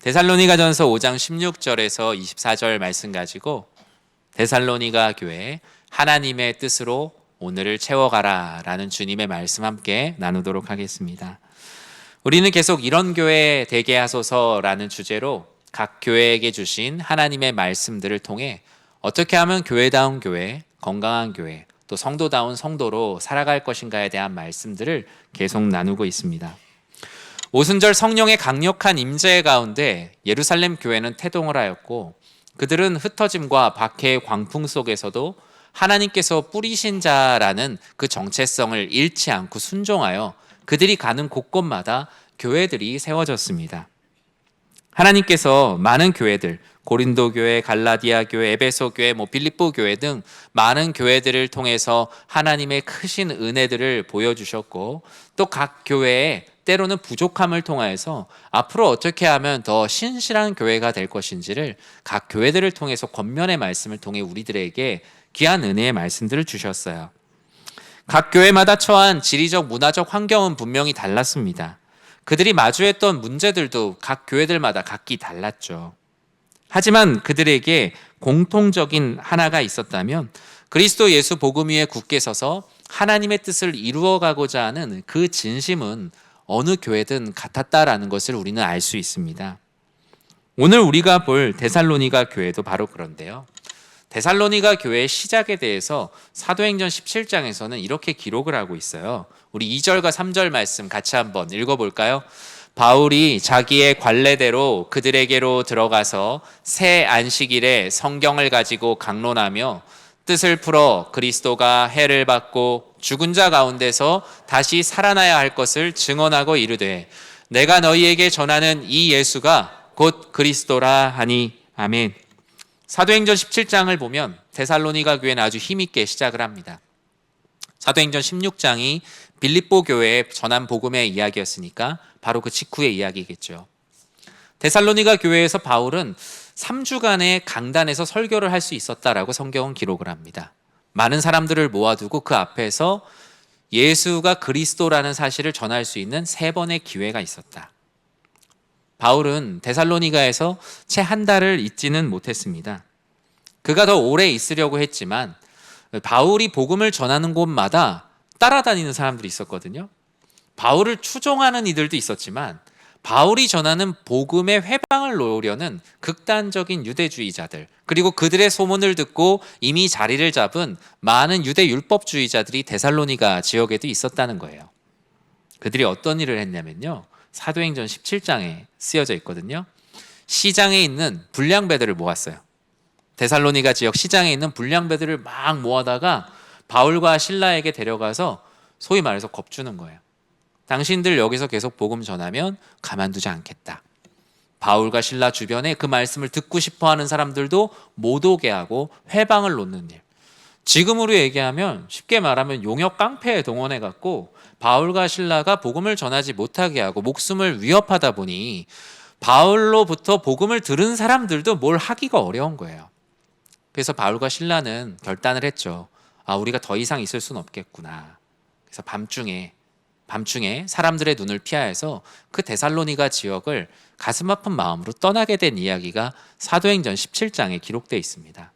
데살로니가전서 5장 16절에서 24절 말씀 가지고 데살로니가 교회 하나님의 뜻으로 오늘을 채워가라 라는 주님의 말씀 함께 나누도록 하겠습니다. 우리는 계속 이런 교회 되게 하소서라는 주제로 각 교회에게 주신 하나님의 말씀들을 통해 어떻게 하면 교회다운 교회, 건강한 교회, 또 성도다운 성도로 살아갈 것인가에 대한 말씀들을 계속 나누고 있습니다. 오순절 성령의 강력한 임재 가운데 예루살렘 교회는 태동을 하였고 그들은 흩어짐과 박해의 광풍 속에서도 하나님께서 뿌리신 자라는 그 정체성을 잃지 않고 순종하여 그들이 가는 곳곳마다 교회들이 세워졌습니다. 하나님께서 많은 교회들, 고린도 교회, 갈라디아 교회, 에베소 교회, 빌립보 교회 등 많은 교회들을 통해서 하나님의 크신 은혜들을 보여주셨고 또 각 교회에 때로는 부족함을 통하여서 앞으로 어떻게 하면 더 신실한 교회가 될 것인지를 각 교회들을 통해서 권면의 말씀을 통해 우리들에게 귀한 은혜의 말씀들을 주셨어요. 각 교회마다 처한 지리적, 문화적 환경은 분명히 달랐습니다. 그들이 마주했던 문제들도 각 교회들마다 각기 달랐죠. 하지만 그들에게 공통적인 하나가 있었다면 그리스도 예수 복음 위에 굳게 서서 하나님의 뜻을 이루어가고자 하는 그 진심은 어느 교회든 같았다라는 것을 우리는 알 수 있습니다. 오늘 우리가 볼 데살로니가 교회도 바로 그런데요. 데살로니가 교회의 시작에 대해서 사도행전 17장에서는 이렇게 기록을 하고 있어요. 우리 2절과 3절 말씀 같이 한번 읽어볼까요? 바울이 자기의 관례대로 그들에게로 들어가서 새 안식일에 성경을 가지고 강론하며 뜻을 풀어 그리스도가 해를 받고 죽은 자 가운데서 다시 살아나야 할 것을 증언하고 이르되 내가 너희에게 전하는 이 예수가 곧 그리스도라 하니 아멘. 사도행전 17장을 보면 데살로니가 교회는 아주 힘있게 시작을 합니다. 사도행전 16장이 빌립보 교회에 전한 복음의 이야기였으니까 바로 그 직후의 이야기겠죠. 데살로니가 교회에서 바울은 3주간의 강단에서 설교를 할 수 있었다라고 성경은 기록을 합니다. 많은 사람들을 모아두고 그 앞에서 예수가 그리스도라는 사실을 전할 수 있는 3번의 기회가 있었다. 바울은 데살로니가에서 채 한 달을 있지는 못했습니다. 그가 더 오래 있으려고 했지만 바울이 복음을 전하는 곳마다 따라다니는 사람들이 있었거든요. 바울을 추종하는 이들도 있었지만 바울이 전하는 복음의 회방을 놓으려는 극단적인 유대주의자들, 그리고 그들의 소문을 듣고 이미 자리를 잡은 많은 유대 율법주의자들이 데살로니가 지역에도 있었다는 거예요. 그들이 어떤 일을 했냐면요, 사도행전 17장에 쓰여져 있거든요. 시장에 있는 불량배들을 모았어요. 데살로니가 지역 시장에 있는 불량배들을 막 모아다가 바울과 실라에게 데려가서 소위 말해서 겁주는 거예요. 당신들 여기서 계속 복음 전하면 가만두지 않겠다. 바울과 실라 주변에 그 말씀을 듣고 싶어하는 사람들도 못 오게 하고 회방을 놓는 일. 지금으로 얘기하면 쉽게 말하면 용역 깡패에 동원해갖고 바울과 실라가 복음을 전하지 못하게 하고 목숨을 위협하다 보니 바울로부터 복음을 들은 사람들도 뭘 하기가 어려운 거예요. 그래서 바울과 실라는 결단을 했죠. 우리가 더 이상 있을 수는 없겠구나. 그래서 밤중에 사람들의 눈을 피하여서 그 데살로니가 지역을 가슴 아픈 마음으로 떠나게 된 이야기가 사도행전 17장에 기록되어 있습니다.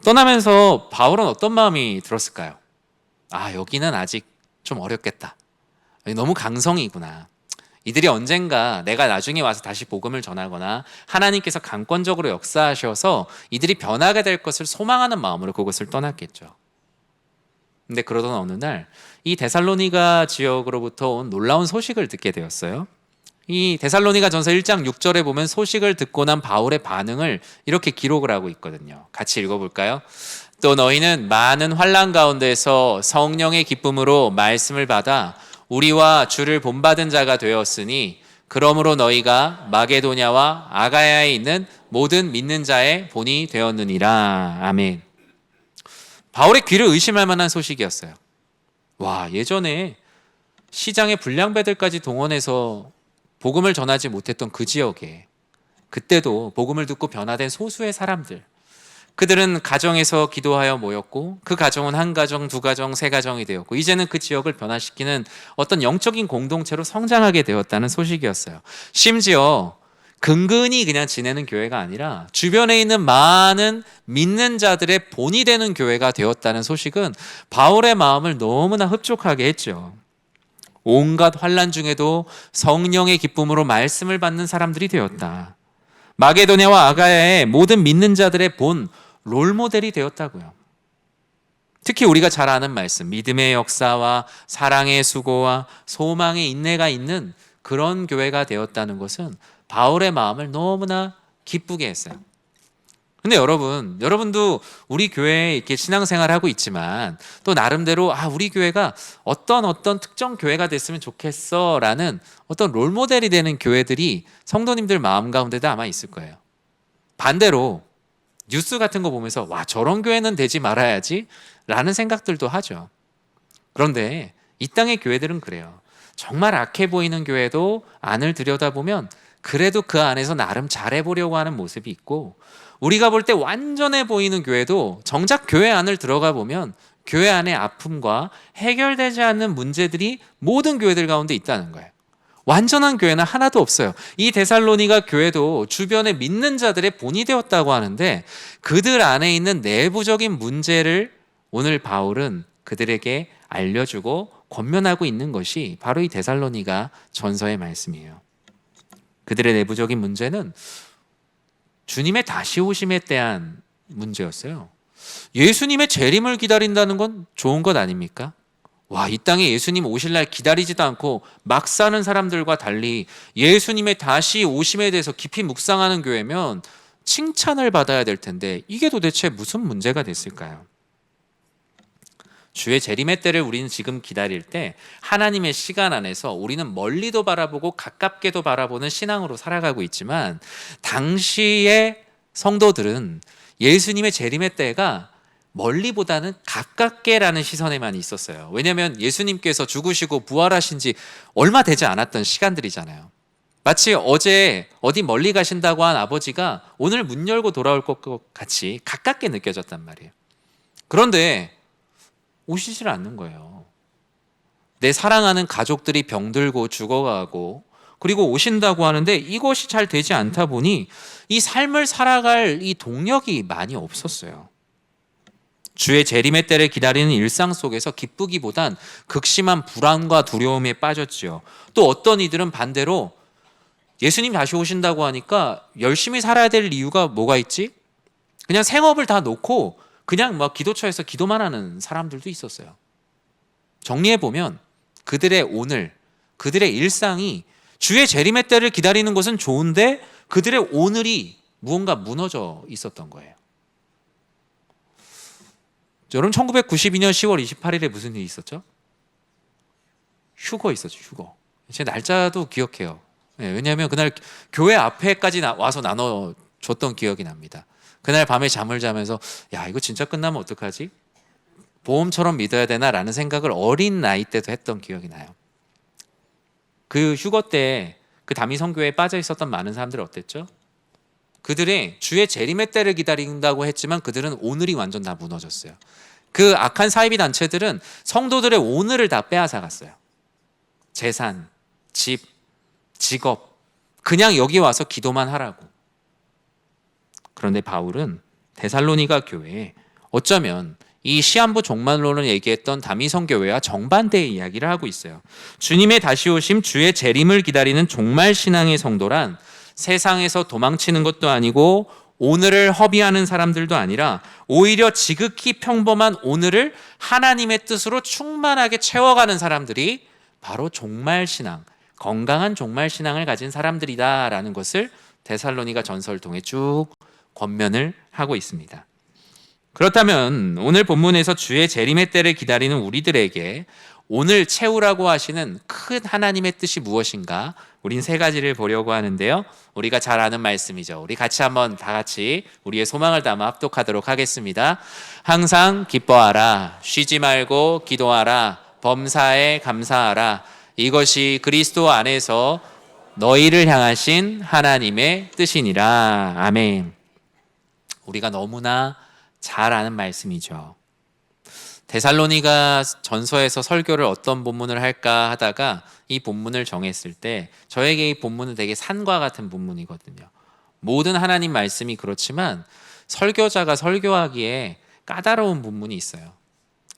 떠나면서 바울은 어떤 마음이 들었을까요? 여기는 아직 좀 어렵겠다. 너무 강성이구나. 이들이 언젠가 내가 나중에 와서 다시 복음을 전하거나 하나님께서 강권적으로 역사하셔서 이들이 변하게 될 것을 소망하는 마음으로 그곳을 떠났겠죠. 근데 그러던 어느 날 이 데살로니가 지역으로부터 온 놀라운 소식을 듣게 되었어요. 이 데살로니가 전서 1장 6절에 보면 소식을 듣고 난 바울의 반응을 이렇게 기록을 하고 있거든요. 같이 읽어볼까요? 또 너희는 많은 환난 가운데서 성령의 기쁨으로 말씀을 받아 우리와 주를 본받은 자가 되었으니 그러므로 너희가 마게도냐와 아가야에 있는 모든 믿는 자의 본이 되었느니라. 아멘. 바울의 귀를 의심할 만한 소식이었어요. 예전에 시장의 불량배들까지 동원해서 복음을 전하지 못했던 그 지역에 그때도 복음을 듣고 변화된 소수의 사람들, 그들은 가정에서 기도하여 모였고 그 가정은 한 가정, 두 가정, 세 가정이 되었고 이제는 그 지역을 변화시키는 어떤 영적인 공동체로 성장하게 되었다는 소식이었어요. 심지어 근근히 그냥 지내는 교회가 아니라 주변에 있는 많은 믿는 자들의 본이 되는 교회가 되었다는 소식은 바울의 마음을 너무나 흡족하게 했죠. 온갖 환난 중에도 성령의 기쁨으로 말씀을 받는 사람들이 되었다. 마게도냐와 아가야의 모든 믿는 자들의 본 롤모델이 되었다고요. 특히 우리가 잘 아는 말씀, 믿음의 역사와 사랑의 수고와 소망의 인내가 있는 그런 교회가 되었다는 것은 바울의 마음을 너무나 기쁘게 했어요. 근데 여러분도 우리 교회에 이렇게 신앙생활하고 있지만 또 나름대로 우리 교회가 어떤 특정 교회가 됐으면 좋겠어라는 어떤 롤모델이 되는 교회들이 성도님들 마음 가운데도 아마 있을 거예요. 반대로 뉴스 같은 거 보면서 저런 교회는 되지 말아야지 라는 생각들도 하죠. 그런데 이 땅의 교회들은 그래요. 정말 악해 보이는 교회도 안을 들여다보면 그래도 그 안에서 나름 잘해보려고 하는 모습이 있고, 우리가 볼 때 완전해 보이는 교회도 정작 교회 안을 들어가 보면 교회 안의 아픔과 해결되지 않는 문제들이 모든 교회들 가운데 있다는 거예요. 완전한 교회는 하나도 없어요. 이 데살로니가 교회도 주변에 믿는 자들의 본이 되었다고 하는데 그들 안에 있는 내부적인 문제를 오늘 바울은 그들에게 알려주고 권면하고 있는 것이 바로 이 데살로니가 전서의 말씀이에요. 그들의 내부적인 문제는 주님의 다시 오심에 대한 문제였어요. 예수님의 재림을 기다린다는 건 좋은 것 아닙니까? 이 땅에 예수님 오실 날 기다리지도 않고 막 사는 사람들과 달리 예수님의 다시 오심에 대해서 깊이 묵상하는 교회면 칭찬을 받아야 될 텐데 이게 도대체 무슨 문제가 됐을까요? 주의 재림의 때를 우리는 지금 기다릴 때 하나님의 시간 안에서 우리는 멀리도 바라보고 가깝게도 바라보는 신앙으로 살아가고 있지만 당시의 성도들은 예수님의 재림의 때가 멀리보다는 가깝게라는 시선에만 있었어요. 왜냐하면 예수님께서 죽으시고 부활하신 지 얼마 되지 않았던 시간들이잖아요. 마치 어제 어디 멀리 가신다고 한 아버지가 오늘 문 열고 돌아올 것 같이 가깝게 느껴졌단 말이에요. 그런데 오시질 않는 거예요. 내 사랑하는 가족들이 병들고 죽어가고 그리고 오신다고 하는데 이것이 잘 되지 않다 보니 이 삶을 살아갈 이 동력이 많이 없었어요. 주의 재림의 때를 기다리는 일상 속에서 기쁘기보단 극심한 불안과 두려움에 빠졌지요. 또 어떤 이들은 반대로 예수님 다시 오신다고 하니까 열심히 살아야 될 이유가 뭐가 있지? 그냥 생업을 다 놓고 그냥 기도처에서 기도만 하는 사람들도 있었어요. 정리해보면 그들의 오늘, 그들의 일상이 주의 재림의 때를 기다리는 것은 좋은데 그들의 오늘이 무언가 무너져 있었던 거예요. 여러분 1992년 10월 28일에 무슨 일이 있었죠? 휴거 있었죠. 휴거. 제 날짜도 기억해요. 왜냐하면 그날 교회 앞에까지 와서 나눠줬던 기억이 납니다. 그날 밤에 잠을 자면서 이거 진짜 끝나면 어떡하지? 보험처럼 믿어야 되나? 라는 생각을 어린 나이 때도 했던 기억이 나요. 그 휴거 때 그 다미 성교회에 빠져 있었던 많은 사람들이 어땠죠? 그들이 주의 재림의 때를 기다린다고 했지만 그들은 오늘이 완전 다 무너졌어요. 그 악한 사이비 단체들은 성도들의 오늘을 다 빼앗아갔어요. 재산, 집, 직업, 그냥 여기 와서 기도만 하라고. 그런데 바울은 데살로니가 교회에 어쩌면 이 시한부 종말론을 얘기했던 다미 성교회와 정반대의 이야기를 하고 있어요. 주님의 다시 오심, 주의 재림을 기다리는 종말 신앙의 성도란 세상에서 도망치는 것도 아니고 오늘을 허비하는 사람들도 아니라 오히려 지극히 평범한 오늘을 하나님의 뜻으로 충만하게 채워가는 사람들이 바로 종말 신앙, 건강한 종말 신앙을 가진 사람들이다라는 것을 데살로니가 전서를 통해 쭉 권면을 하고 있습니다. 그렇다면 오늘 본문에서 주의 재림의 때를 기다리는 우리들에게 오늘 채우라고 하시는 큰 하나님의 뜻이 무엇인가? 우린 세 가지를 보려고 하는데요. 우리가 잘 아는 말씀이죠. 우리 같이 한번 다 같이 우리의 소망을 담아 합독하도록 하겠습니다. 항상 기뻐하라. 쉬지 말고 기도하라. 범사에 감사하라. 이것이 그리스도 안에서 너희를 향하신 하나님의 뜻이니라. 아멘. 우리가 너무나 잘 아는 말씀이죠. 데살로니가 전서에서 설교를 어떤 본문을 할까 하다가 이 본문을 정했을 때 저에게 이 본문은 되게 산과 같은 본문이거든요. 모든 하나님 말씀이 그렇지만 설교자가 설교하기에 까다로운 본문이 있어요.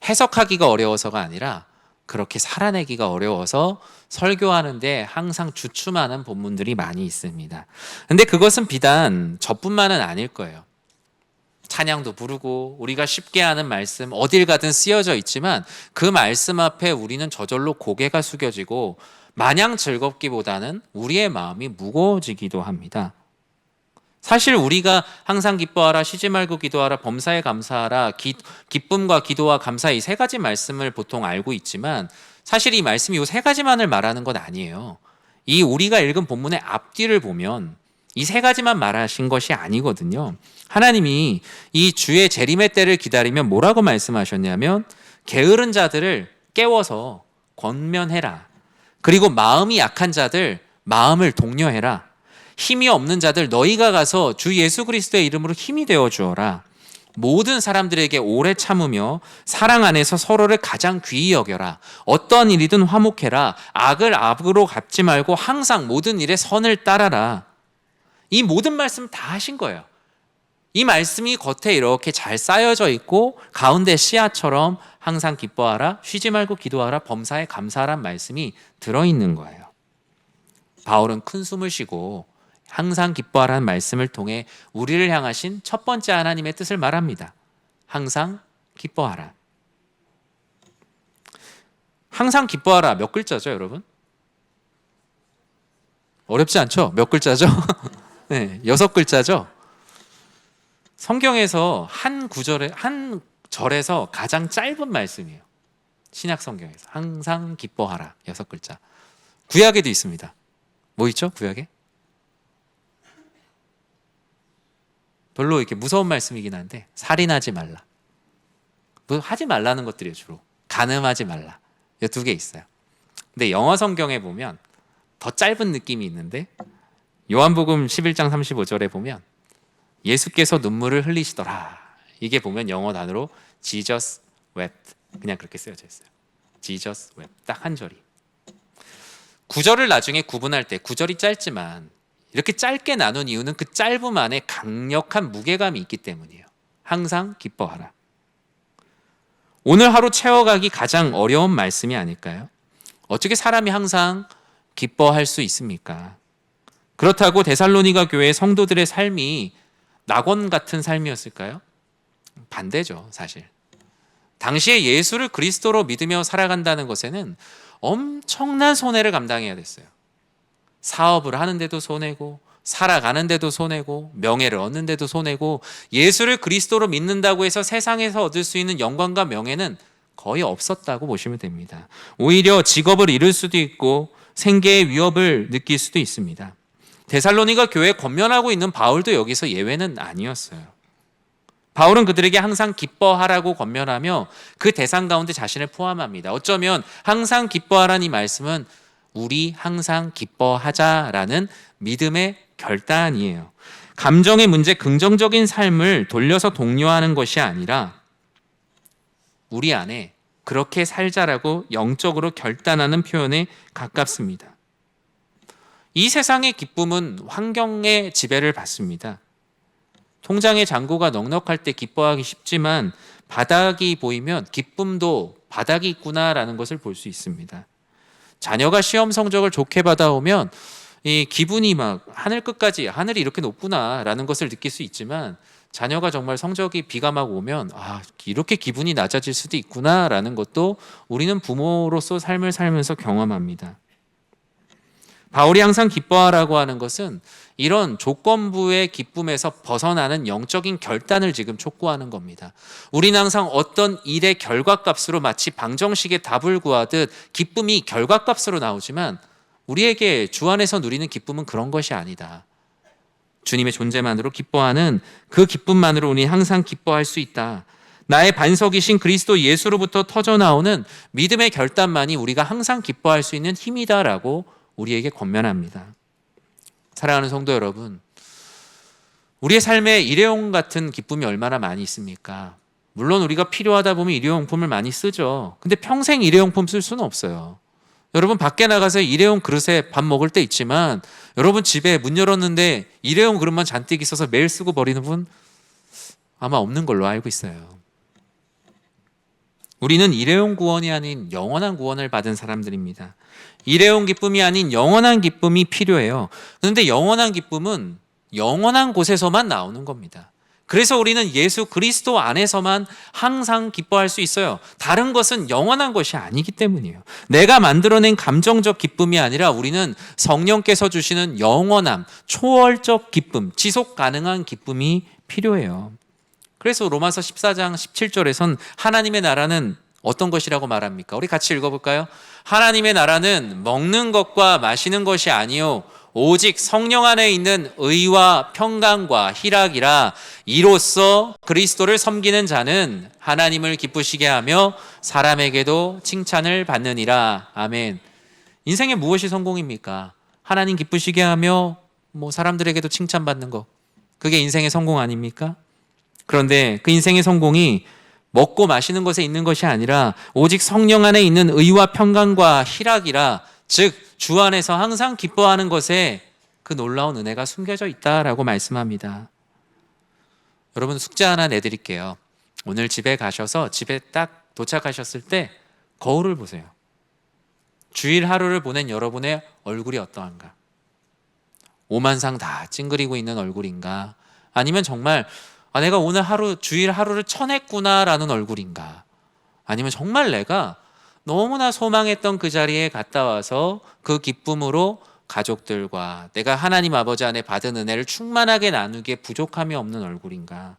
해석하기가 어려워서가 아니라 그렇게 살아내기가 어려워서 설교하는데 항상 주춤하는 본문들이 많이 있습니다. 근데 그것은 비단 저뿐만은 아닐 거예요. 찬양도 부르고 우리가 쉽게 아는 말씀 어딜 가든 쓰여져 있지만 그 말씀 앞에 우리는 저절로 고개가 숙여지고 마냥 즐겁기보다는 우리의 마음이 무거워지기도 합니다. 사실 우리가 항상 기뻐하라, 쉬지 말고 기도하라, 범사에 감사하라, 기쁨과 기도와 감사 이 세 가지 말씀을 보통 알고 있지만 사실 이 말씀이 이 세 가지만을 말하는 건 아니에요. 이 우리가 읽은 본문의 앞뒤를 보면 이 세 가지만 말하신 것이 아니거든요. 하나님이 이 주의 재림의 때를 기다리면 뭐라고 말씀하셨냐면 게으른 자들을 깨워서 권면해라. 그리고 마음이 약한 자들 마음을 독려해라. 힘이 없는 자들 너희가 가서 주 예수 그리스도의 이름으로 힘이 되어 주어라. 모든 사람들에게 오래 참으며 사랑 안에서 서로를 가장 귀히 여겨라. 어떤 일이든 화목해라. 악을 악으로 갚지 말고 항상 모든 일에 선을 따라라. 이 모든 말씀 다 하신 거예요. 이 말씀이 겉에 이렇게 잘 쌓여져 있고 가운데 씨앗처럼 항상 기뻐하라, 쉬지 말고 기도하라, 범사에 감사하란 말씀이 들어있는 거예요. 바울은 큰 숨을 쉬고 항상 기뻐하라는 말씀을 통해 우리를 향하신 첫 번째 하나님의 뜻을 말합니다. 항상 기뻐하라. 항상 기뻐하라 몇 글자죠, 여러분? 어렵지 않죠? 몇 글자죠? 네, 6글자죠? 성경에서 한 절에서 가장 짧은 말씀이에요. 신약 성경에서 항상 기뻐하라 6글자. 구약에도 있습니다. 뭐 있죠? 구약에? 별로 이렇게 무서운 말씀이긴 한데 살인하지 말라. 뭐 하지 말라는 것들이에요. 주로 간음하지 말라. 이 2개 있어요. 근데 영어 성경에 보면 더 짧은 느낌이 있는데 요한복음 11장 35절에 보면 예수께서 눈물을 흘리시더라. 이게 보면 영어 단어로 Jesus wept. 그냥 그렇게 쓰여져 있어요. Jesus wept. 딱 한 절이. 9절을 나중에 구분할 때 9절이 짧지만 이렇게 짧게 나눈 이유는 그 짧음 안에 강력한 무게감이 있기 때문이에요. 항상 기뻐하라. 오늘 하루 채워가기 가장 어려운 말씀이 아닐까요? 어떻게 사람이 항상 기뻐할 수 있습니까? 그렇다고 데살로니가 교회 성도들의 삶이 낙원 같은 삶이었을까요? 반대죠, 사실. 당시에 예수를 그리스도로 믿으며 살아간다는 것에는 엄청난 손해를 감당해야 됐어요. 사업을 하는데도 손해고, 살아가는데도 손해고, 명예를 얻는데도 손해고, 예수를 그리스도로 믿는다고 해서 세상에서 얻을 수 있는 영광과 명예는 거의 없었다고 보시면 됩니다. 오히려 직업을 잃을 수도 있고 생계의 위협을 느낄 수도 있습니다. 데살로니가 교회에 권면하고 있는 바울도 여기서 예외는 아니었어요. 바울은 그들에게 항상 기뻐하라고 권면하며 그 대상 가운데 자신을 포함합니다. 어쩌면 항상 기뻐하라는 이 말씀은 우리 항상 기뻐하자라는 믿음의 결단이에요. 감정의 문제, 긍정적인 삶을 돌려서 독려하는 것이 아니라 우리 안에 그렇게 살자라고 영적으로 결단하는 표현에 가깝습니다. 이 세상의 기쁨은 환경의 지배를 받습니다. 통장에 잔고가 넉넉할 때 기뻐하기 쉽지만 바닥이 보이면 기쁨도 바닥이 있구나라는 것을 볼 수 있습니다. 자녀가 시험 성적을 좋게 받아오면 이 기분이 막 하늘 끝까지 하늘이 이렇게 높구나라는 것을 느낄 수 있지만 자녀가 정말 성적이 비가 막 오면 이렇게 기분이 낮아질 수도 있구나라는 것도 우리는 부모로서 삶을 살면서 경험합니다. 바울이 항상 기뻐하라고 하는 것은 이런 조건부의 기쁨에서 벗어나는 영적인 결단을 지금 촉구하는 겁니다. 우리는 항상 어떤 일의 결과값으로 마치 방정식의 답을 구하듯 기쁨이 결과값으로 나오지만 우리에게 주 안에서 누리는 기쁨은 그런 것이 아니다. 주님의 존재만으로 기뻐하는 그 기쁨만으로 우리는 항상 기뻐할 수 있다. 나의 반석이신 그리스도 예수로부터 터져나오는 믿음의 결단만이 우리가 항상 기뻐할 수 있는 힘이다라고 우리에게 권면합니다. 사랑하는 성도 여러분, 우리의 삶에 일회용 같은 기쁨이 얼마나 많이 있습니까? 물론 우리가 필요하다 보면 일회용품을 많이 쓰죠. 근데 평생 일회용품 쓸 수는 없어요. 여러분 밖에 나가서 일회용 그릇에 밥 먹을 때 있지만 여러분 집에 문 열었는데 일회용 그릇만 잔뜩 있어서 매일 쓰고 버리는 분 아마 없는 걸로 알고 있어요. 우리는 일회용 구원이 아닌 영원한 구원을 받은 사람들입니다. 일회용 기쁨이 아닌 영원한 기쁨이 필요해요. 그런데 영원한 기쁨은 영원한 곳에서만 나오는 겁니다. 그래서 우리는 예수 그리스도 안에서만 항상 기뻐할 수 있어요. 다른 것은 영원한 것이 아니기 때문이에요. 내가 만들어낸 감정적 기쁨이 아니라 우리는 성령께서 주시는 영원함, 초월적 기쁨, 지속 가능한 기쁨이 필요해요. 그래서 로마서 14장 17절에선 하나님의 나라는 어떤 것이라고 말합니까? 우리 같이 읽어볼까요? 하나님의 나라는 먹는 것과 마시는 것이 아니요 오직 성령 안에 있는 의와 평강과 희락이라. 이로써 그리스도를 섬기는 자는 하나님을 기쁘시게 하며 사람에게도 칭찬을 받느니라. 아멘. 인생에 무엇이 성공입니까? 하나님 기쁘시게 하며 사람들에게도 칭찬받는 것. 그게 인생의 성공 아닙니까? 그런데 그 인생의 성공이 먹고 마시는 것에 있는 것이 아니라 오직 성령 안에 있는 의와 평강과 희락이라. 즉 주 안에서 항상 기뻐하는 것에 그 놀라운 은혜가 숨겨져 있다라고 말씀합니다. 여러분 숙제 하나 내드릴게요. 오늘 집에 가셔서 집에 딱 도착하셨을 때 거울을 보세요. 주일 하루를 보낸 여러분의 얼굴이 어떠한가? 오만상 다 찡그리고 있는 얼굴인가? 아니면 정말 내가 오늘 주일 하루를 쳐냈구나라는 얼굴인가? 아니면 정말 내가 너무나 소망했던 그 자리에 갔다 와서 그 기쁨으로 가족들과 내가 하나님 아버지 안에 받은 은혜를 충만하게 나누기에 부족함이 없는 얼굴인가?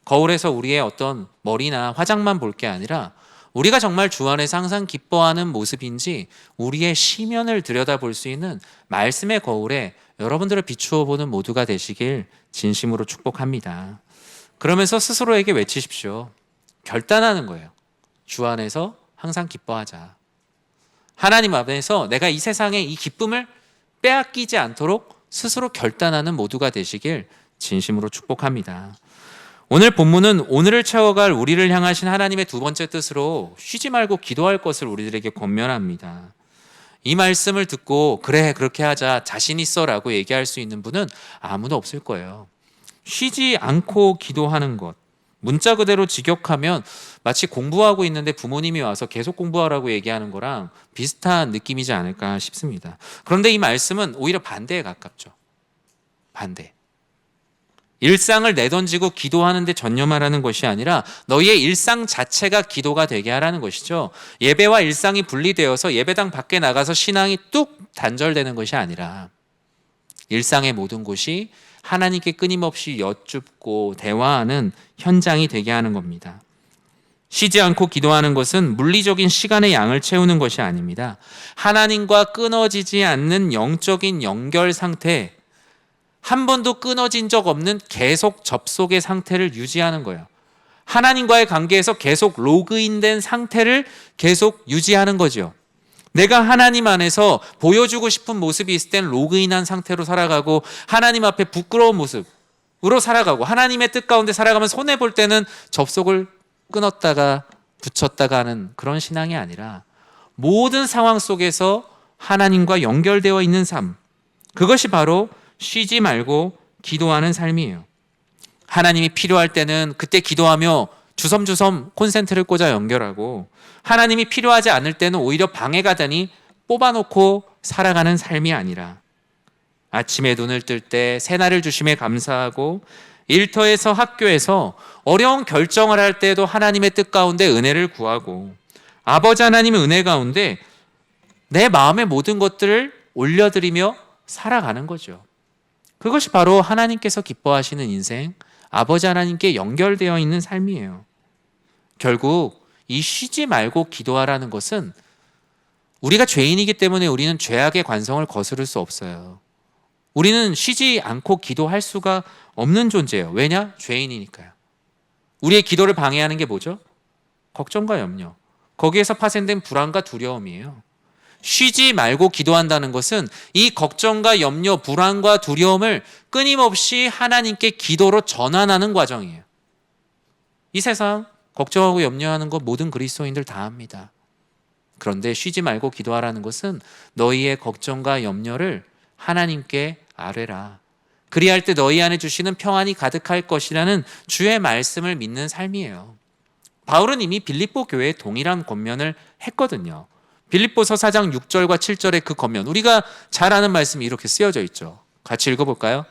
거울에서 우리의 어떤 머리나 화장만 볼 게 아니라 우리가 정말 주 안에서 항상 기뻐하는 모습인지 우리의 시면을 들여다볼 수 있는 말씀의 거울에 여러분들을 비추어 보는 모두가 되시길 진심으로 축복합니다. 그러면서 스스로에게 외치십시오. 결단하는 거예요. 주 안에서 항상 기뻐하자. 하나님 앞에서 내가 이 세상의 이 기쁨을 빼앗기지 않도록 스스로 결단하는 모두가 되시길 진심으로 축복합니다. 오늘 본문은 오늘을 채워갈 우리를 향하신 하나님의 두 번째 뜻으로 쉬지 말고 기도할 것을 우리들에게 권면합니다. 이 말씀을 듣고 그래 그렇게 하자 자신 있어 라고 얘기할 수 있는 분은 아무도 없을 거예요. 쉬지 않고 기도하는 것, 문자 그대로 직역하면 마치 공부하고 있는데 부모님이 와서 계속 공부하라고 얘기하는 거랑 비슷한 느낌이지 않을까 싶습니다. 그런데 이 말씀은 오히려 반대에 가깝죠. 반대. 일상을 내던지고 기도하는 데 전념하라는 것이 아니라 너희의 일상 자체가 기도가 되게 하라는 것이죠. 예배와 일상이 분리되어서 예배당 밖에 나가서 신앙이 뚝 단절되는 것이 아니라 일상의 모든 곳이 하나님께 끊임없이 여쭙고 대화하는 현장이 되게 하는 겁니다. 쉬지 않고 기도하는 것은 물리적인 시간의 양을 채우는 것이 아닙니다. 하나님과 끊어지지 않는 영적인 연결 상태, 한 번도 끊어진 적 없는 계속 접속의 상태를 유지하는 거예요. 하나님과의 관계에서 계속 로그인된 상태를 계속 유지하는 거죠. 내가 하나님 안에서 보여주고 싶은 모습이 있을 땐 로그인한 상태로 살아가고 하나님 앞에 부끄러운 모습으로 살아가고 하나님의 뜻 가운데 살아가면 손해볼 때는 접속을 끊었다가 붙였다가 하는 그런 신앙이 아니라 모든 상황 속에서 하나님과 연결되어 있는 삶, 그것이 바로 쉬지 말고 기도하는 삶이에요. 하나님이 필요할 때는 그때 기도하며 주섬주섬 콘센트를 꽂아 연결하고 하나님이 필요하지 않을 때는 오히려 방해가 되니 뽑아놓고 살아가는 삶이 아니라 아침에 눈을 뜰 때 새날을 주심에 감사하고 일터에서 학교에서 어려운 결정을 할 때에도 하나님의 뜻 가운데 은혜를 구하고 아버지 하나님의 은혜 가운데 내 마음의 모든 것들을 올려드리며 살아가는 거죠. 그것이 바로 하나님께서 기뻐하시는 인생, 아버지 하나님께 연결되어 있는 삶이에요. 결국 이 쉬지 말고 기도하라는 것은 우리가 죄인이기 때문에 우리는 죄악의 관성을 거스를 수 없어요. 우리는 쉬지 않고 기도할 수가 없는 존재예요. 왜냐? 죄인이니까요. 우리의 기도를 방해하는 게 뭐죠? 걱정과 염려. 거기에서 파생된 불안과 두려움이에요. 쉬지 말고 기도한다는 것은 이 걱정과 염려, 불안과 두려움을 끊임없이 하나님께 기도로 전환하는 과정이에요. 이 세상 걱정하고 염려하는 것 모든 그리스도인들 다 합니다. 그런데 쉬지 말고 기도하라는 것은 너희의 걱정과 염려를 하나님께 아뢰라. 그리할 때 너희 안에 주시는 평안이 가득할 것이라는 주의 말씀을 믿는 삶이에요. 바울은 이미 빌립보 교회에 동일한 권면을 했거든요. 빌립보서 4장 6절과 7절의 그 권면, 우리가 잘 아는 말씀이 이렇게 쓰여져 있죠. 같이 읽어볼까요?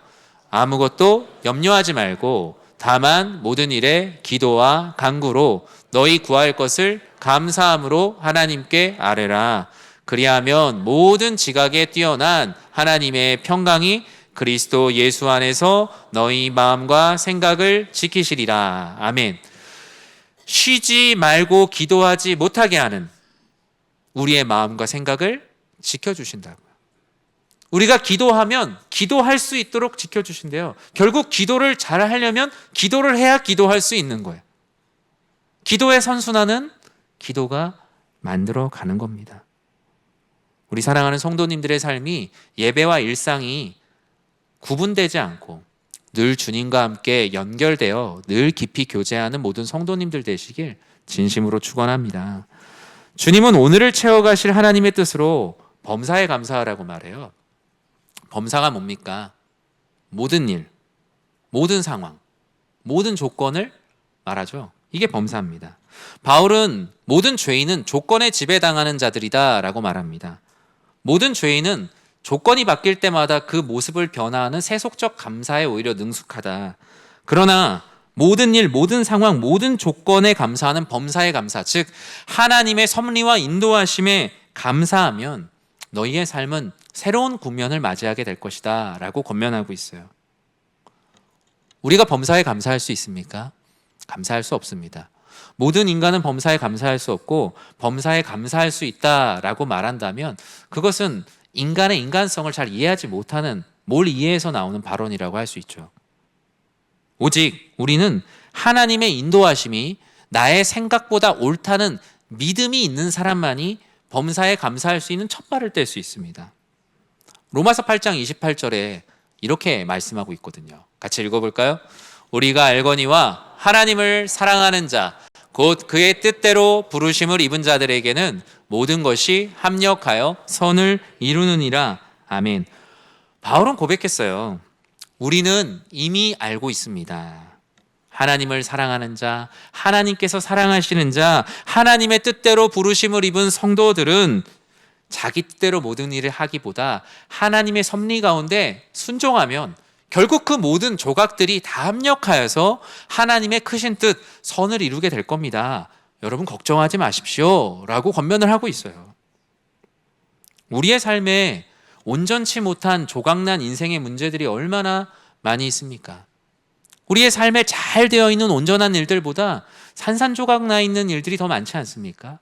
아무것도 염려하지 말고 다만 모든 일에 기도와 간구로 너희 구할 것을 감사함으로 하나님께 아뢰라. 그리하면 모든 지각에 뛰어난 하나님의 평강이 그리스도 예수 안에서 너희 마음과 생각을 지키시리라. 아멘. 쉬지 말고 기도하지 못하게 하는 우리의 마음과 생각을 지켜주신다고요. 우리가 기도하면 기도할 수 있도록 지켜주신대요. 결국 기도를 잘 하려면 기도를 해야 기도할 수 있는 거예요. 기도의 선순환은 기도가 만들어 가는 겁니다. 우리 사랑하는 성도님들의 삶이 예배와 일상이 구분되지 않고 늘 주님과 함께 연결되어 늘 깊이 교제하는 모든 성도님들 되시길 진심으로 축원합니다. 주님은 오늘을 채워가실 하나님의 뜻으로 범사에 감사하라고 말해요. 범사가 뭡니까? 모든 일, 모든 상황, 모든 조건을 말하죠. 이게 범사입니다. 바울은 모든 죄인은 조건에 지배당하는 자들이다 라고 말합니다. 모든 죄인은 조건이 바뀔 때마다 그 모습을 변화하는 세속적 감사에 오히려 능숙하다. 그러나 모든 일, 모든 상황, 모든 조건에 감사하는 범사의 감사, 즉 하나님의 섭리와 인도하심에 감사하면 너희의 삶은 새로운 국면을 맞이하게 될 것이다 라고 권면하고 있어요. 우리가 범사에 감사할 수 있습니까? 감사할 수 없습니다. 모든 인간은 범사에 감사할 수 없고 범사에 감사할 수 있다라고 말한다면 그것은 인간의 인간성을 잘 이해하지 못하는 뭘 이해해서 나오는 발언이라고 할 수 있죠. 오직 우리는 하나님의 인도하심이 나의 생각보다 옳다는 믿음이 있는 사람만이 범사에 감사할 수 있는 첫 발을 뗄 수 있습니다. 로마서 8장 28절에 이렇게 말씀하고 있거든요. 같이 읽어볼까요? 우리가 알거니와 하나님을 사랑하는 자 곧 그의 뜻대로 부르심을 입은 자들에게는 모든 것이 합력하여 선을 이루느니라. 아멘. 바울은 고백했어요. 우리는 이미 알고 있습니다. 하나님을 사랑하는 자, 하나님께서 사랑하시는 자, 하나님의 뜻대로 부르심을 입은 성도들은 자기 뜻대로 모든 일을 하기보다 하나님의 섭리 가운데 순종하면 결국 그 모든 조각들이 다 합력하여서 하나님의 크신 뜻, 선을 이루게 될 겁니다. 여러분 걱정하지 마십시오 라고 권면을 하고 있어요. 우리의 삶에 온전치 못한 조각난 인생의 문제들이 얼마나 많이 있습니까? 우리의 삶에 잘 되어 있는 온전한 일들보다 산산조각 나 있는 일들이 더 많지 않습니까?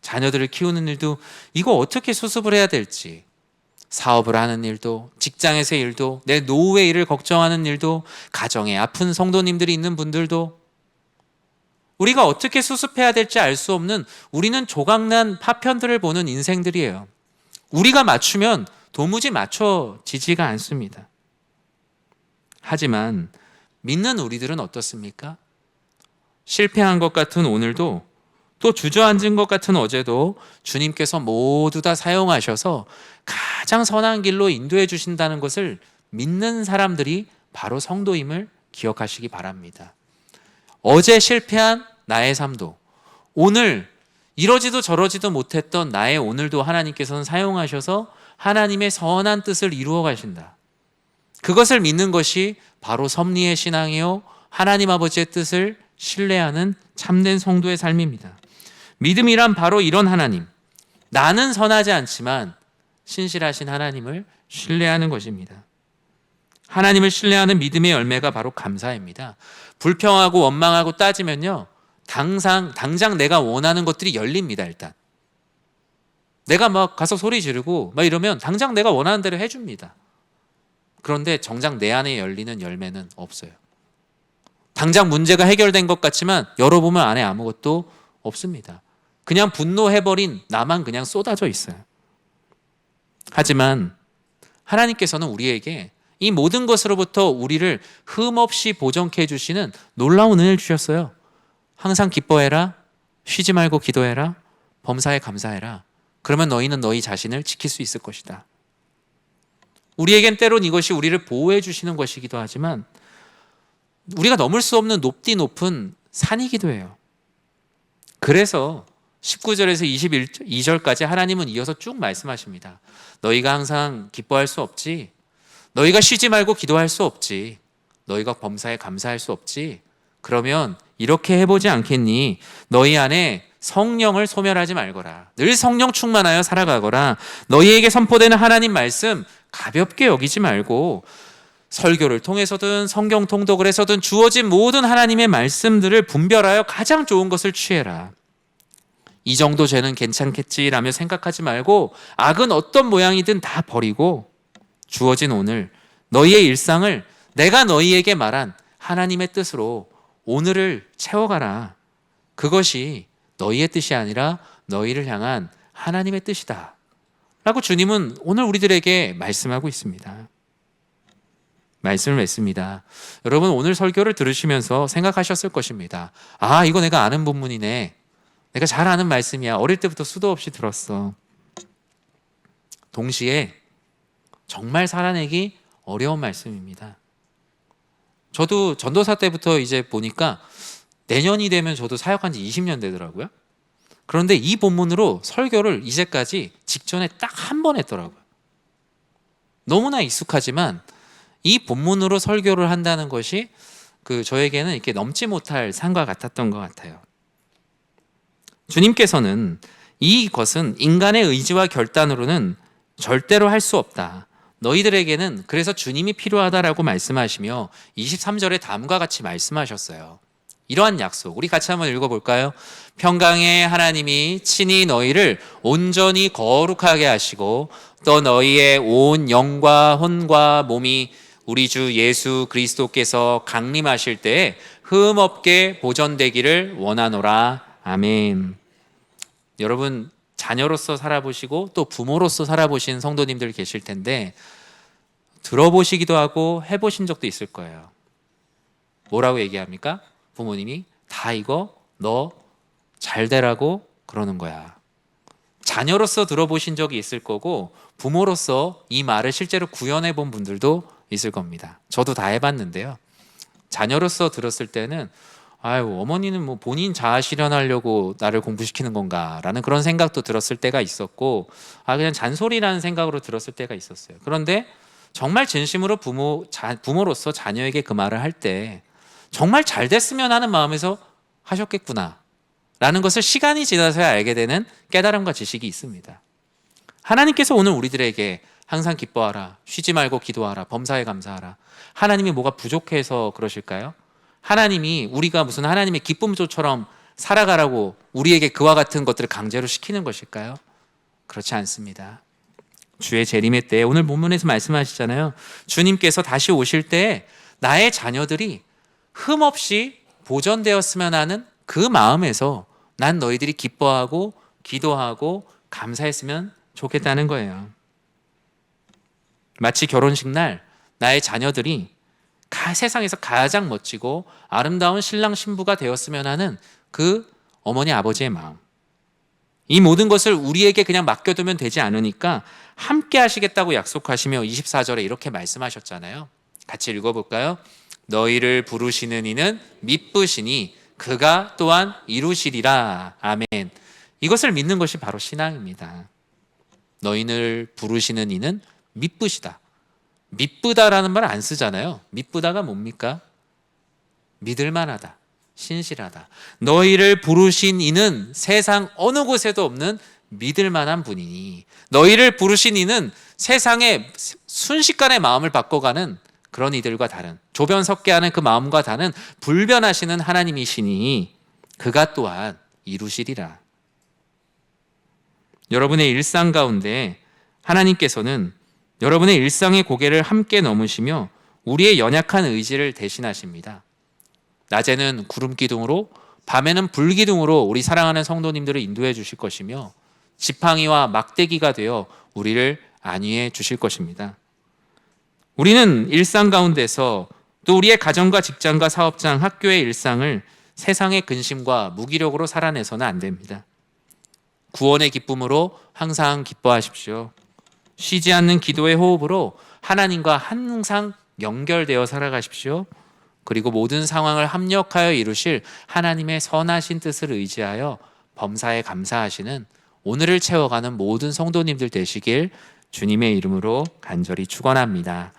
자녀들을 키우는 일도 이거 어떻게 수습을 해야 될지, 사업을 하는 일도, 직장에서의 일도, 내 노후의 일을 걱정하는 일도, 가정에 아픈 성도님들이 있는 분들도 우리가 어떻게 수습해야 될지 알 수 없는 우리는 조각난 파편들을 보는 인생들이에요. 우리가 맞추면 도무지 맞춰지지가 않습니다. 하지만 믿는 우리들은 어떻습니까? 실패한 것 같은 오늘도 또 주저앉은 것 같은 어제도 주님께서 모두 다 사용하셔서 가장 선한 길로 인도해 주신다는 것을 믿는 사람들이 바로 성도임을 기억하시기 바랍니다. 어제 실패한 나의 삶도 오늘 이러지도 저러지도 못했던 나의 오늘도 하나님께서는 사용하셔서 하나님의 선한 뜻을 이루어 가신다. 그것을 믿는 것이 바로 섭리의 신앙이요 하나님 아버지의 뜻을 신뢰하는 참된 성도의 삶입니다. 믿음이란 바로 이런 하나님, 나는 선하지 않지만 신실하신 하나님을 신뢰하는 것입니다. 하나님을 신뢰하는 믿음의 열매가 바로 감사입니다. 불평하고 원망하고 따지면요, 당장 내가 원하는 것들이 열립니다. 일단 내가 막 가서 소리 지르고 막 이러면 당장 내가 원하는 대로 해줍니다. 그런데 정작 내 안에 열리는 열매는 없어요. 당장 문제가 해결된 것 같지만 열어보면 안에 아무것도 없습니다. 그냥 분노해버린 나만 그냥 쏟아져 있어요. 하지만 하나님께서는 우리에게 이 모든 것으로부터 우리를 흠없이 보존케 해주시는 놀라운 은혜를 주셨어요. 항상 기뻐해라, 쉬지 말고 기도해라, 범사에 감사해라. 그러면 너희는 너희 자신을 지킬 수 있을 것이다. 우리에겐 때론 이것이 우리를 보호해 주시는 것이기도 하지만 우리가 넘을 수 없는 높디 높은 산이기도 해요. 그래서 19절에서 22절까지 하나님은 이어서 쭉 말씀하십니다. 너희가 항상 기뻐할 수 없지, 너희가 쉬지 말고 기도할 수 없지, 너희가 범사에 감사할 수 없지, 그러면 이렇게 해보지 않겠니? 너희 안에 성령을 소멸하지 말거라. 늘 성령 충만하여 살아가거라. 너희에게 선포되는 하나님 말씀 가볍게 여기지 말고 설교를 통해서든 성경 통독을 해서든 주어진 모든 하나님의 말씀들을 분별하여 가장 좋은 것을 취해라. 이 정도 죄는 괜찮겠지라며 생각하지 말고 악은 어떤 모양이든 다 버리고 주어진 오늘 너희의 일상을 내가 너희에게 말한 하나님의 뜻으로 오늘을 채워가라. 그것이 너희의 뜻이 아니라 너희를 향한 하나님의 뜻이다 라고 주님은 오늘 우리들에게 말씀하고 있습니다. 말씀을 맺습니다. 여러분, 오늘 설교를 들으시면서 생각하셨을 것입니다. 아, 이거 내가 아는 본문이네, 내가 잘 아는 말씀이야, 어릴 때부터 수도 없이 들었어. 동시에 정말 살아내기 어려운 말씀입니다. 저도 전도사 때부터 이제 보니까 내년이 되면 저도 사역한 지 20년 되더라고요. 그런데 이 본문으로 설교를 이제까지 직전에 딱 한 번 했더라고요. 너무나 익숙하지만 이 본문으로 설교를 한다는 것이 저에게는 이렇게 넘지 못할 산과 같았던 것 같아요. 주님께서는 이것은 인간의 의지와 결단으로는 절대로 할 수 없다. 너희들에게는 그래서 주님이 필요하다라고 말씀하시며 23절에 다음과 같이 말씀하셨어요. 이러한 약속, 우리 같이 한번 읽어볼까요? 평강의 하나님이 친히 너희를 온전히 거룩하게 하시고 또 너희의 온 영과 혼과 몸이 우리 주 예수 그리스도께서 강림하실 때에 흠없게 보존되기를 원하노라. 아멘. 여러분, 자녀로서 살아보시고 또 부모로서 살아보신 성도님들 계실 텐데 들어보시기도 하고 해보신 적도 있을 거예요. 뭐라고 얘기합니까? 부모님이 다 이거 너 잘 되라고 그러는 거야. 자녀로서 들어보신 적이 있을 거고 부모로서 이 말을 실제로 구현해 본 분들도 있을 겁니다. 저도 다 해봤는데요. 자녀로서 들었을 때는 아유, 어머니는 뭐 본인 자아 실현하려고 나를 공부시키는 건가 라는 그런 생각도 들었을 때가 있었고, 그냥 잔소리라는 생각으로 들었을 때가 있었어요. 그런데 정말 진심으로 부모로서 자녀에게 그 말을 할 때 정말 잘 됐으면 하는 마음에서 하셨겠구나 라는 것을 시간이 지나서야 알게 되는 깨달음과 지식이 있습니다. 하나님께서 오늘 우리들에게 항상 기뻐하라, 쉬지 말고 기도하라, 범사에 감사하라. 하나님이 뭐가 부족해서 그러실까요? 하나님이 우리가 무슨 하나님의 기쁨조처럼 살아가라고 우리에게 그와 같은 것들을 강제로 시키는 것일까요? 그렇지 않습니다. 주의 재림의 때에 오늘 본문에서 말씀하시잖아요. 주님께서 다시 오실 때에 나의 자녀들이 흠없이 보존되었으면 하는 그 마음에서 난 너희들이 기뻐하고 기도하고 감사했으면 좋겠다는 거예요. 마치 결혼식 날 나의 자녀들이 세상에서 가장 멋지고 아름다운 신랑 신부가 되었으면 하는 그 어머니 아버지의 마음, 이 모든 것을 우리에게 그냥 맡겨두면 되지 않으니까 함께 하시겠다고 약속하시며 24절에 이렇게 말씀하셨잖아요. 같이 읽어볼까요? 너희를 부르시는 이는 미쁘시니 그가 또한 이루시리라. 아멘. 이것을 믿는 것이 바로 신앙입니다. 너희를 부르시는 이는 미쁘시다. 미쁘다라는 말 안 쓰잖아요. 미쁘다가 뭡니까? 믿을만하다, 신실하다. 너희를 부르신 이는 세상 어느 곳에도 없는 믿을만한 분이니, 너희를 부르신 이는 세상의 순식간에 마음을 바꿔가는 그런 이들과 다른, 조변석게 하는 그 마음과 다른 불변하시는 하나님이시니 그가 또한 이루시리라. 여러분의 일상 가운데 하나님께서는 여러분의 일상의 고개를 함께 넘으시며 우리의 연약한 의지를 대신하십니다. 낮에는 구름 기둥으로, 밤에는 불 기둥으로 우리 사랑하는 성도님들을 인도해 주실 것이며 지팡이와 막대기가 되어 우리를 안위해 주실 것입니다. 우리는 일상 가운데서 또 우리의 가정과 직장과 사업장, 학교의 일상을 세상의 근심과 무기력으로 살아내서는 안 됩니다. 구원의 기쁨으로 항상 기뻐하십시오. 쉬지 않는 기도의 호흡으로 하나님과 항상 연결되어 살아가십시오. 그리고 모든 상황을 합력하여 이루실 하나님의 선하신 뜻을 의지하여 범사에 감사하시는 오늘을 채워가는 모든 성도님들 되시길 주님의 이름으로 간절히 축원합니다.